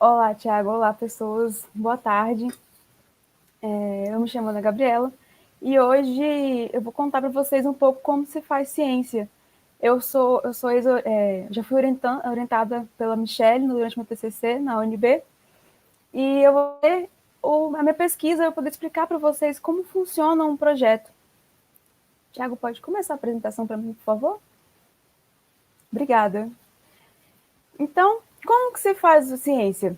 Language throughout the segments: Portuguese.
Olá, Thiago. Olá, pessoas. Boa tarde. Eu me chamo Ana Gabriela e hoje eu vou contar para vocês um pouco como se faz ciência. Já fui orientada pela Michelle durante meu TCC na UNB e eu vou ler a minha pesquisa, eu vou poder explicar para vocês como funciona um projeto. Thiago, pode começar a apresentação para mim, por favor? Obrigada. Então, como que se faz a ciência?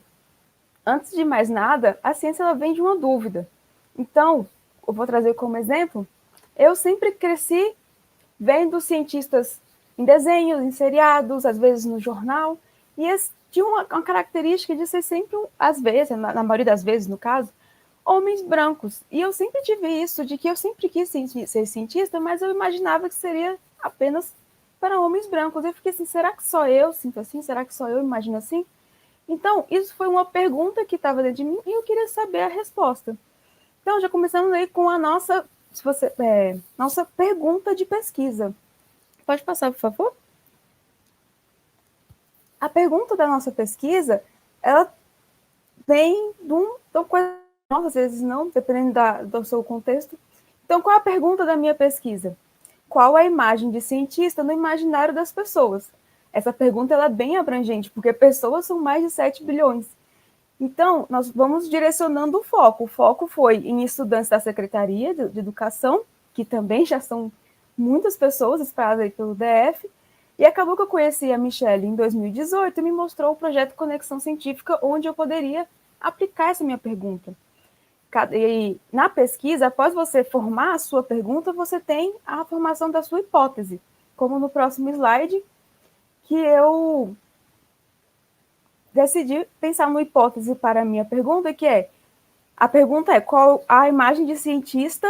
Antes de mais nada, a ciência ela vem de uma dúvida. Então, eu vou trazer como exemplo, eu sempre cresci vendo cientistas em desenhos, em seriados, às vezes no jornal, e eles tinham uma característica de ser sempre, às vezes, na maioria das vezes, no caso, homens brancos. E eu sempre tive isso, de que eu sempre quis ser cientista, mas eu imaginava que seria apenas para homens brancos. Eu fiquei assim, será que só eu sinto assim? Será que só eu imagino assim? Então, isso foi uma pergunta que estava dentro de mim e eu queria saber a resposta. Então, já começamos aí com a nossa pergunta de pesquisa. Pode passar, por favor? A pergunta da nossa pesquisa, ela vem de uma coisa, às vezes não, dependendo do seu contexto. Então, qual é a pergunta da minha pesquisa? Qual a imagem de cientista no imaginário das pessoas? Essa pergunta ela é bem abrangente, porque pessoas são mais de 7 bilhões. Então, nós vamos direcionando o foco. O foco foi em estudantes da Secretaria de Educação, que também já são muitas pessoas espalhadas aí pelo DF, e acabou que eu conheci a Michelle em 2018 e me mostrou o projeto Conexão Científica, onde eu poderia aplicar essa minha pergunta. E na pesquisa, após você formar a sua pergunta, você tem a formação da sua hipótese, como no próximo slide, que eu decidi pensar uma hipótese para a minha pergunta, que é, a pergunta é qual a imagem de cientista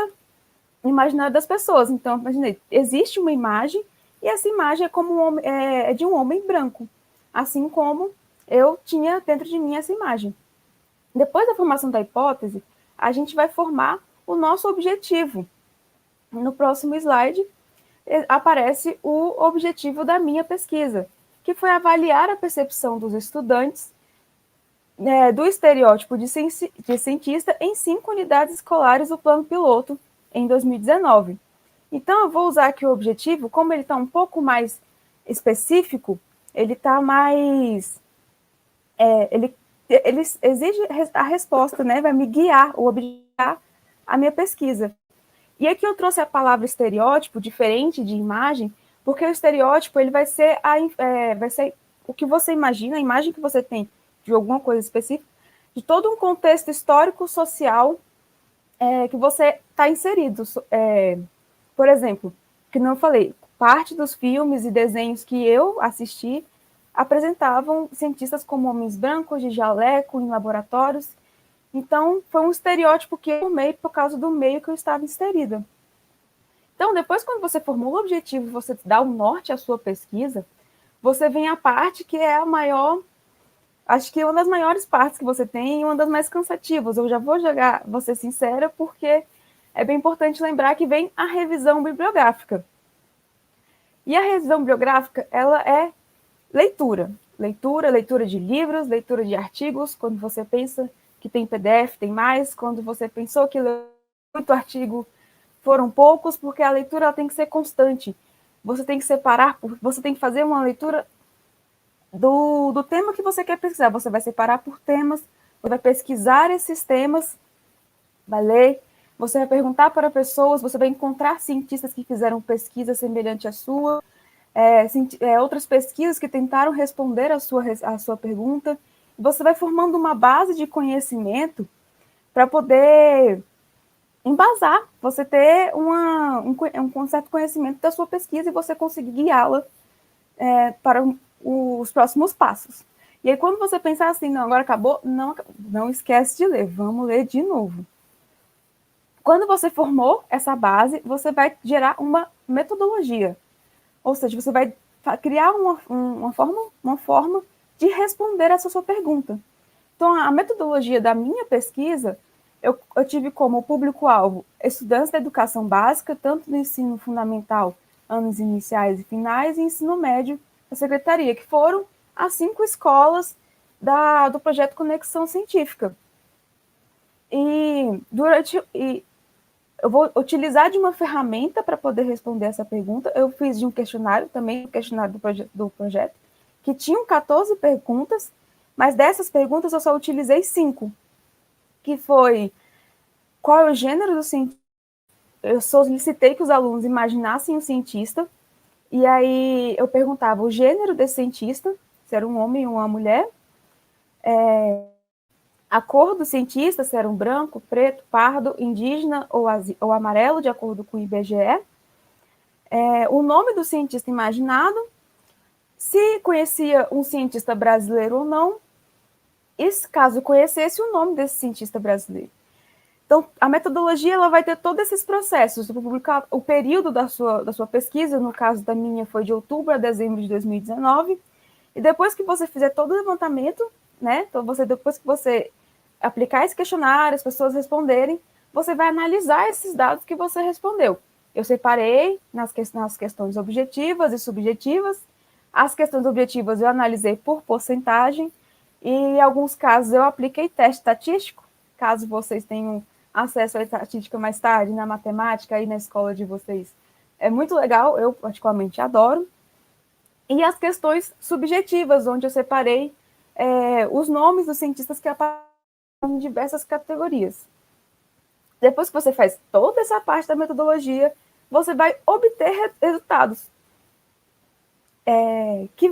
imaginária das pessoas. Então, imaginei, existe uma imagem e essa imagem é como é de um homem branco, assim como eu tinha dentro de mim essa imagem. Depois da formação da hipótese, a gente vai formar o nosso objetivo. No próximo slide, aparece o objetivo da minha pesquisa, que foi avaliar a percepção dos estudantes do estereótipo de cientista em 5 unidades escolares do plano piloto em 2019. Então, eu vou usar aqui o objetivo, como ele está um pouco mais específico, ele está mais... ele exige a resposta, né? Vai me guiar, o objetivo a minha pesquisa. E aqui eu trouxe a palavra estereótipo, diferente de imagem, porque o estereótipo ele vai ser o que você imagina, a imagem que você tem de alguma coisa específica, de todo um contexto histórico, social que você está inserido. Por exemplo, que não falei, parte dos filmes e desenhos que eu assisti apresentavam cientistas como homens brancos, de jaleco, em laboratórios. Então, foi um estereótipo que eu formei por causa do meio que eu estava inserida. Então, depois, quando você formula o objetivo, você dá um norte à sua pesquisa, você vem à parte que é a maior, acho que é uma das maiores partes que você tem e uma das mais cansativas. Eu já vou jogar, vou ser sincera, porque é bem importante lembrar que vem a revisão bibliográfica. E a revisão bibliográfica, ela é leitura. Leitura de livros, leitura de artigos. Quando você pensa que tem PDF, tem mais. Quando você pensou que leu muito artigo, foram poucos, porque a leitura ela tem que ser constante. Você tem que separar, você tem que fazer uma leitura do tema que você quer pesquisar. Você vai separar por temas, você vai pesquisar esses temas, vai ler, você vai perguntar para pessoas, você vai encontrar cientistas que fizeram pesquisa semelhante à sua, outras pesquisas que tentaram responder a sua pergunta. Você vai formando uma base de conhecimento para poder embasar, você ter um certo conhecimento da sua pesquisa e você conseguir guiá-la para os próximos passos. E aí, quando você pensar assim, não, agora acabou, não esquece de ler, vamos ler de novo. Quando você formou essa base, você vai gerar uma metodologia. Ou seja, você vai criar uma forma de responder essa sua pergunta. Então, a metodologia da minha pesquisa, eu tive como público-alvo estudantes da educação básica, tanto no ensino fundamental, anos iniciais e finais, e ensino médio da secretaria, que foram as 5 escolas do projeto Conexão Científica. E eu vou utilizar de uma ferramenta para poder responder essa pergunta. Eu fiz de um questionário também, um questionário do projeto, que tinham 14 perguntas, mas dessas perguntas eu só utilizei 5, que foi qual é o gênero do cientista. Eu solicitei que os alunos imaginassem um cientista, e aí eu perguntava o gênero desse cientista, se era um homem ou uma mulher, a cor do cientista, se era um branco, preto, pardo, indígena ou amarelo, de acordo com o IBGE, o nome do cientista imaginado, se conhecia um cientista brasileiro ou não, e caso conhecesse o nome desse cientista brasileiro. Então, a metodologia ela vai ter todos esses processos, publicar o período da sua pesquisa, no caso da minha foi de outubro a dezembro de 2019, e depois que você fizer todo o levantamento, né, então depois que você aplicar esse questionário, as pessoas responderem, você vai analisar esses dados que você respondeu. Eu separei nas questões objetivas e subjetivas. As questões objetivas eu analisei por porcentagem, e em alguns casos eu apliquei teste estatístico, caso vocês tenham acesso à estatística mais tarde, na matemática e na escola de vocês. É muito legal, eu particularmente adoro. E as questões subjetivas, onde eu separei os nomes dos cientistas que aparecem em diversas categorias. Depois que você faz toda essa parte da metodologia, você vai obter resultados que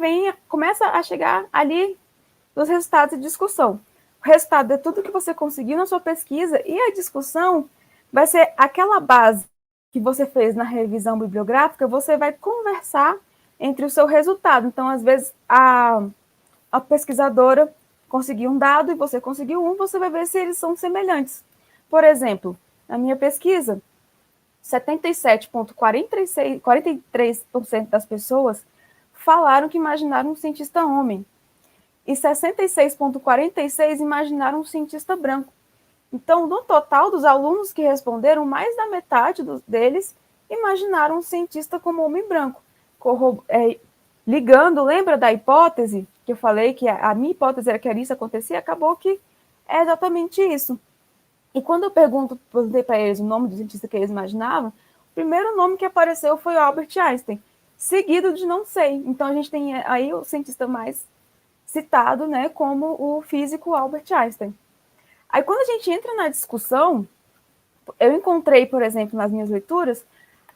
começa a chegar ali nos resultados de discussão. O resultado é tudo que você conseguiu na sua pesquisa, e a discussão vai ser aquela base que você fez na revisão bibliográfica, você vai conversar entre o seu resultado. Então, às vezes, a pesquisadora conseguiu um dado e você conseguiu um, você vai ver se eles são semelhantes. Por exemplo, na minha pesquisa, 77,43% das pessoas falaram que imaginaram um cientista homem, e 66,46% imaginaram um cientista branco. Então, no total dos alunos que responderam, mais da metade deles imaginaram um cientista como homem branco. Ligando, lembra da hipótese que eu falei que a minha hipótese era que isso acontecia? Acabou que é exatamente isso. E quando eu perguntei para eles o nome do cientista que eles imaginavam, o primeiro nome que apareceu foi o Albert Einstein, seguido de não sei. Então, a gente tem aí o cientista mais citado, né, como o físico Albert Einstein. Aí, quando a gente entra na discussão, eu encontrei, por exemplo, nas minhas leituras,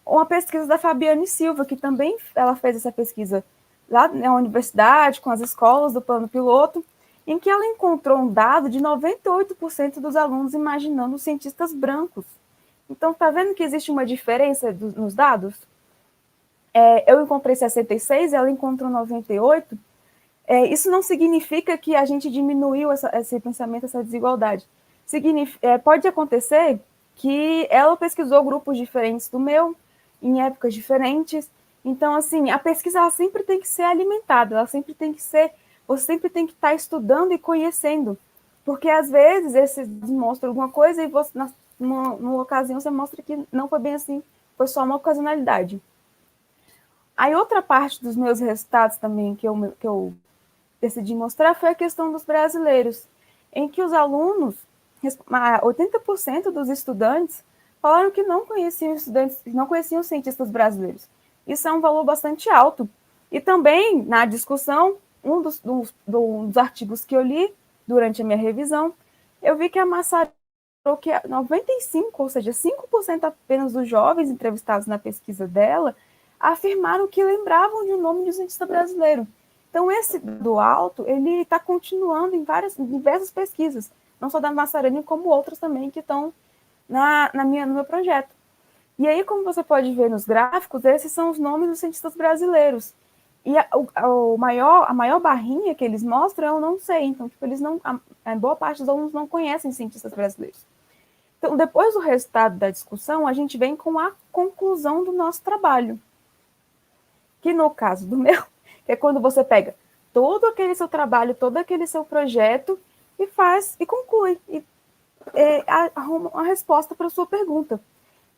uma pesquisa da Fabiane Silva, que também ela fez essa pesquisa lá na universidade, com as escolas do plano piloto, em que ela encontrou um dado de 98% dos alunos imaginando cientistas brancos. Então, está vendo que existe uma diferença nos dados? Eu encontrei 66%, ela encontrou 98%. Isso não significa que a gente diminuiu esse pensamento, essa desigualdade. Pode acontecer que ela pesquisou grupos diferentes do meu, em épocas diferentes. Então, assim, a pesquisa ela sempre tem que ser alimentada, ela sempre tem que ser, você sempre tem que estar estudando e conhecendo, porque às vezes esses mostram alguma coisa e você, numa ocasião você mostra que não foi bem assim, foi só uma ocasionalidade. Aí outra parte dos meus resultados também que eu decidi mostrar foi a questão dos brasileiros, em que os alunos, 80% dos estudantes falaram que não conheciam cientistas brasileiros. Isso é um valor bastante alto. E também, na discussão, um dos artigos que eu li durante a minha revisão, eu vi que a Massari falou que 95%, ou seja, 5% apenas dos jovens entrevistados na pesquisa dela, afirmaram que lembravam de um nome de um cientista brasileiro. Então, esse do alto, ele está continuando em diversas pesquisas, não só da Massarani, como outras também que estão no meu projeto. E aí, como você pode ver nos gráficos, esses são os nomes dos cientistas brasileiros. E a maior barrinha que eles mostram, eu não sei. Então, tipo, a boa parte dos alunos não conhecem cientistas brasileiros. Então, depois do resultado da discussão, a gente vem com a conclusão do nosso trabalho. Que no caso do meu, é quando você pega todo aquele seu trabalho, todo aquele seu projeto e faz e conclui e arruma uma resposta para a sua pergunta.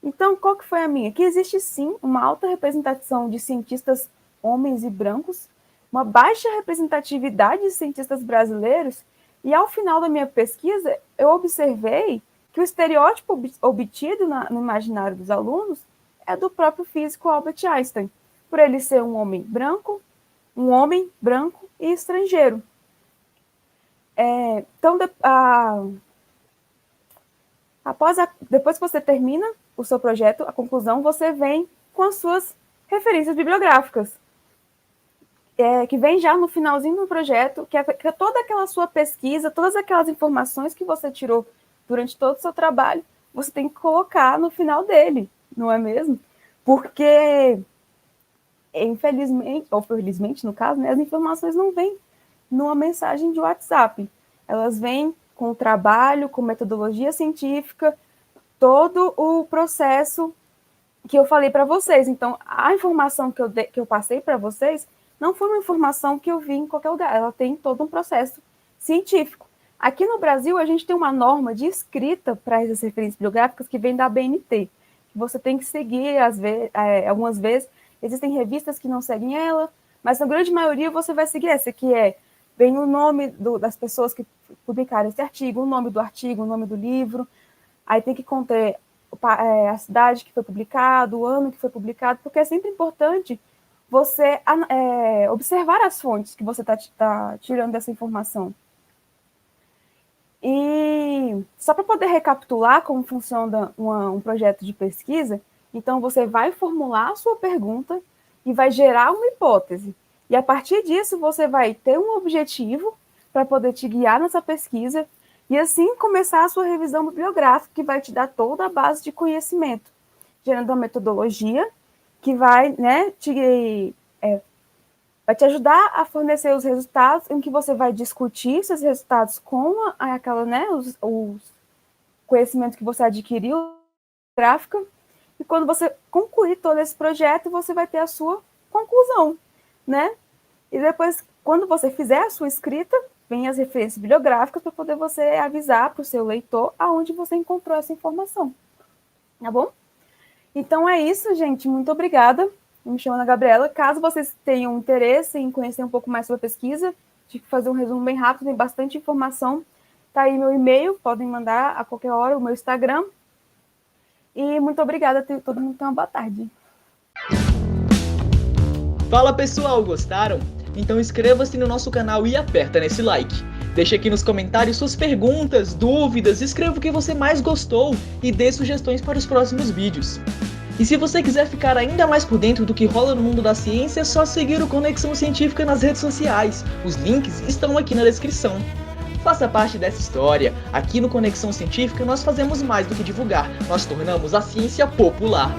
Então, qual que foi a minha? Que existe sim uma alta representação de cientistas homens e brancos, uma baixa representatividade de cientistas brasileiros, e ao final da minha pesquisa, eu observei que o estereótipo obtido no imaginário dos alunos é do próprio físico Albert Einstein, por ele ser um homem branco e estrangeiro. Então, depois que você termina o seu projeto, a conclusão, você vem com as suas referências bibliográficas, que vem já no finalzinho do projeto, que é toda aquela sua pesquisa, todas aquelas informações que você tirou durante todo o seu trabalho, você tem que colocar no final dele, não é mesmo? Porque, infelizmente, ou felizmente no caso, né, as informações não vêm numa mensagem de WhatsApp. Elas vêm com o trabalho, com metodologia científica, todo o processo que eu falei para vocês. Então, a informação que eu passei para vocês não foi uma informação que eu vi em qualquer lugar. Ela tem todo um processo científico. Aqui no Brasil, a gente tem uma norma de escrita para essas referências bibliográficas que vem da ABNT. Que você tem que seguir, algumas vezes. Existem revistas que não seguem ela, mas na grande maioria você vai seguir essa, que vem o nome das pessoas que publicaram esse artigo, o nome do artigo, o nome do livro, aí tem que conter a cidade que foi publicado, o ano que foi publicado, porque é sempre importante você observar as fontes que você está tirando dessa informação. E só para poder recapitular como funciona um projeto de pesquisa, então você vai formular a sua pergunta e vai gerar uma hipótese. E a partir disso você vai ter um objetivo para poder te guiar nessa pesquisa e assim começar a sua revisão bibliográfica, que vai te dar toda a base de conhecimento, gerando uma metodologia que vai, né, vai te ajudar a fornecer os resultados, em que você vai discutir esses resultados com os conhecimentos que você adquiriu gráfica, e quando você concluir todo esse projeto, você vai ter a sua conclusão, né? E depois, quando você fizer a sua escrita, vem as referências bibliográficas para poder você avisar para o seu leitor aonde você encontrou essa informação. Tá bom? Então é isso, gente. Muito obrigada. Me chamo Ana Gabriela. Caso vocês tenham interesse em conhecer um pouco mais sobre a pesquisa, tive que fazer um resumo bem rápido, tem bastante informação. Tá aí meu e-mail, podem mandar a qualquer hora, o meu Instagram. E muito obrigada, todo mundo tenha uma boa tarde. Fala pessoal, gostaram? Então inscreva-se no nosso canal e aperta nesse like. Deixe aqui nos comentários suas perguntas, dúvidas, escreva o que você mais gostou e dê sugestões para os próximos vídeos. E se você quiser ficar ainda mais por dentro do que rola no mundo da ciência, é só seguir o Conexão Científica nas redes sociais. Os links estão aqui na descrição. Faça parte dessa história. Aqui no Conexão Científica nós fazemos mais do que divulgar, nós tornamos a ciência popular.